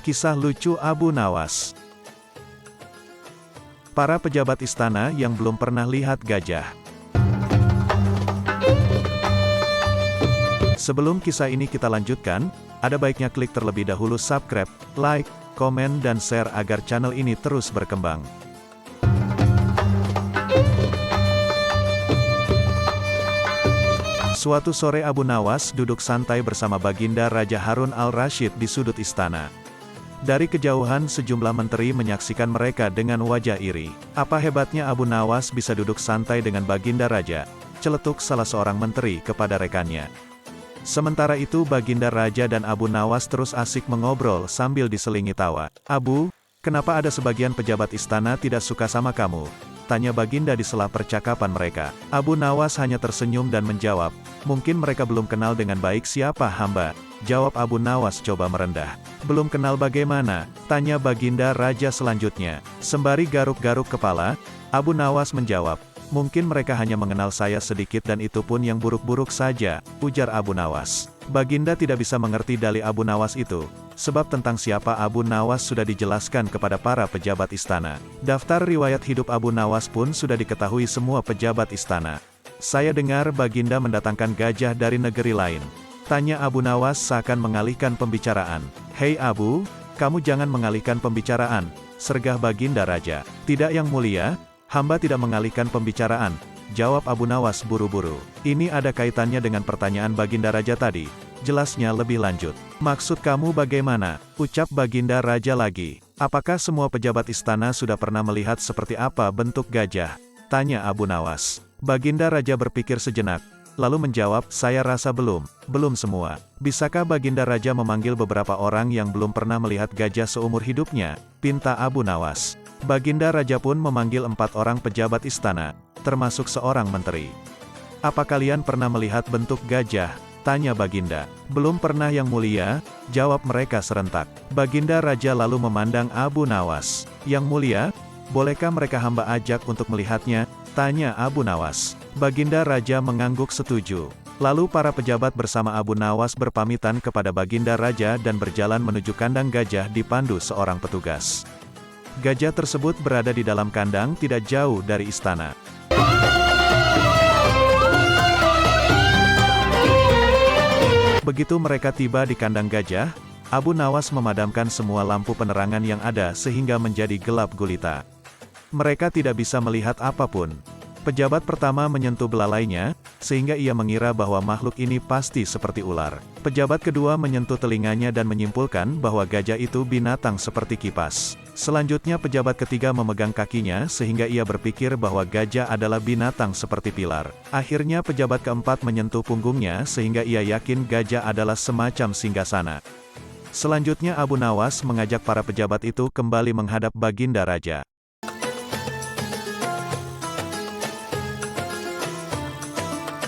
Kisah lucu Abu Nawas. Para pejabat istana yang belum pernah lihat gajah. Sebelum kisah ini kita lanjutkan, ada baiknya klik terlebih dahulu subscribe, like, komen dan share agar channel ini terus berkembang. Suatu sore Abu Nawas duduk santai bersama Baginda Raja Harun al-Rasyid di sudut istana. Dari kejauhan sejumlah menteri menyaksikan mereka dengan wajah iri. Apa hebatnya Abu Nawas bisa duduk santai dengan Baginda Raja? Celetuk salah seorang menteri kepada rekannya. Sementara itu Baginda Raja dan Abu Nawas terus asik mengobrol sambil diselingi tawa. "Abu, kenapa ada sebagian pejabat istana tidak suka sama kamu?" tanya Baginda di sela percakapan mereka. Abu Nawas hanya tersenyum dan menjawab, "Mungkin mereka belum kenal dengan baik siapa hamba." Jawab Abu Nawas coba merendah. "Belum kenal bagaimana?" tanya Baginda Raja selanjutnya. Sembari garuk-garuk kepala, Abu Nawas menjawab, "Mungkin mereka hanya mengenal saya sedikit dan itu pun yang buruk-buruk saja," ujar Abu Nawas. Baginda tidak bisa mengerti dalih Abu Nawas itu, sebab tentang siapa Abu Nawas sudah dijelaskan kepada para pejabat istana. Daftar riwayat hidup Abu Nawas pun sudah diketahui semua pejabat istana. "Saya dengar Baginda mendatangkan gajah dari negeri lain," tanya Abu Nawas seakan mengalihkan pembicaraan. "Hei Abu, kamu jangan mengalihkan pembicaraan," sergah Baginda Raja. "Tidak yang mulia, hamba tidak mengalihkan pembicaraan," jawab Abu Nawas buru-buru. "Ini ada kaitannya dengan pertanyaan Baginda Raja tadi. Jelasnya lebih lanjut." "Maksud kamu bagaimana?" ucap Baginda Raja lagi. "Apakah semua pejabat istana sudah pernah melihat seperti apa bentuk gajah?" tanya Abu Nawas. Baginda Raja berpikir sejenak, lalu menjawab, "Saya rasa belum semua. Bisakah Baginda Raja memanggil beberapa orang yang belum pernah melihat gajah seumur hidupnya?" pinta Abu Nawas. Baginda Raja pun memanggil 4 orang pejabat istana, termasuk seorang menteri. "Apa kalian pernah melihat bentuk gajah?" tanya Baginda. "Belum pernah yang mulia," jawab mereka serentak. Baginda Raja lalu memandang Abu Nawas. "Yang mulia, bolehkah mereka hamba ajak untuk melihatnya?" tanya Abu Nawas. Baginda Raja mengangguk setuju. Lalu para pejabat bersama Abu Nawas berpamitan kepada Baginda Raja dan berjalan menuju kandang gajah dipandu seorang petugas. Gajah tersebut berada di dalam kandang tidak jauh dari istana. Begitu mereka tiba di kandang gajah, Abu Nawas memadamkan semua lampu penerangan yang ada sehingga menjadi gelap gulita. Mereka tidak bisa melihat apapun. Pejabat pertama menyentuh belalainya, sehingga ia mengira bahwa makhluk ini pasti seperti ular. Pejabat kedua menyentuh telinganya dan menyimpulkan bahwa gajah itu binatang seperti kipas. Selanjutnya pejabat ketiga memegang kakinya sehingga ia berpikir bahwa gajah adalah binatang seperti pilar. Akhirnya pejabat keempat menyentuh punggungnya sehingga ia yakin gajah adalah semacam singgasana. Selanjutnya Abu Nawas mengajak para pejabat itu kembali menghadap Baginda Raja.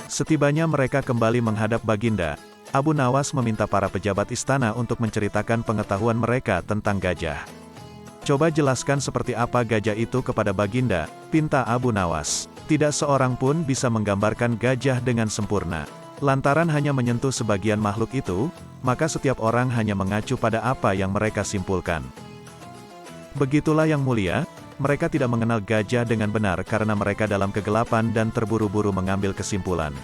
Setibanya mereka kembali menghadap Baginda, Abu Nawas meminta para pejabat istana untuk menceritakan pengetahuan mereka tentang gajah. "Coba jelaskan seperti apa gajah itu kepada Baginda," pinta Abu Nawas. Tidak seorang pun bisa menggambarkan gajah dengan sempurna. Lantaran hanya menyentuh sebagian makhluk itu, maka setiap orang hanya mengacu pada apa yang mereka simpulkan. "Begitulah yang mulia, mereka tidak mengenal gajah dengan benar karena mereka dalam kegelapan dan terburu-buru mengambil kesimpulan."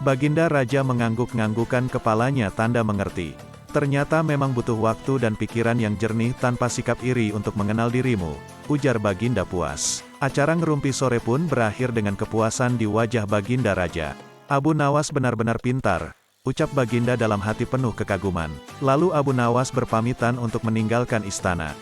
Baginda Raja mengangguk-nganggukan kepalanya tanda mengerti. "Ternyata memang butuh waktu dan pikiran yang jernih tanpa sikap iri untuk mengenal dirimu," ujar Baginda puas. Acara ngerumpi sore pun berakhir dengan kepuasan di wajah Baginda Raja. "Abu Nawas benar-benar pintar," ucap Baginda dalam hati penuh kekaguman. Lalu Abu Nawas berpamitan untuk meninggalkan istana.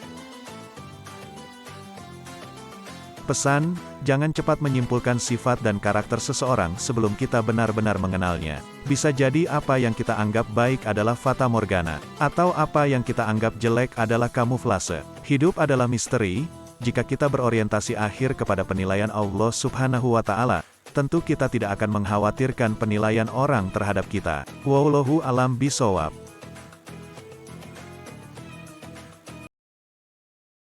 Pesan, jangan cepat menyimpulkan sifat dan karakter seseorang sebelum kita benar-benar mengenalnya. Bisa jadi apa yang kita anggap baik adalah fata morgana, atau apa yang kita anggap jelek adalah kamuflase. Hidup adalah misteri. Jika kita berorientasi akhir kepada penilaian Allah Subhanahu wa Ta'ala, tentu kita tidak akan mengkhawatirkan penilaian orang terhadap kita. Wallahu a'lam bishawab.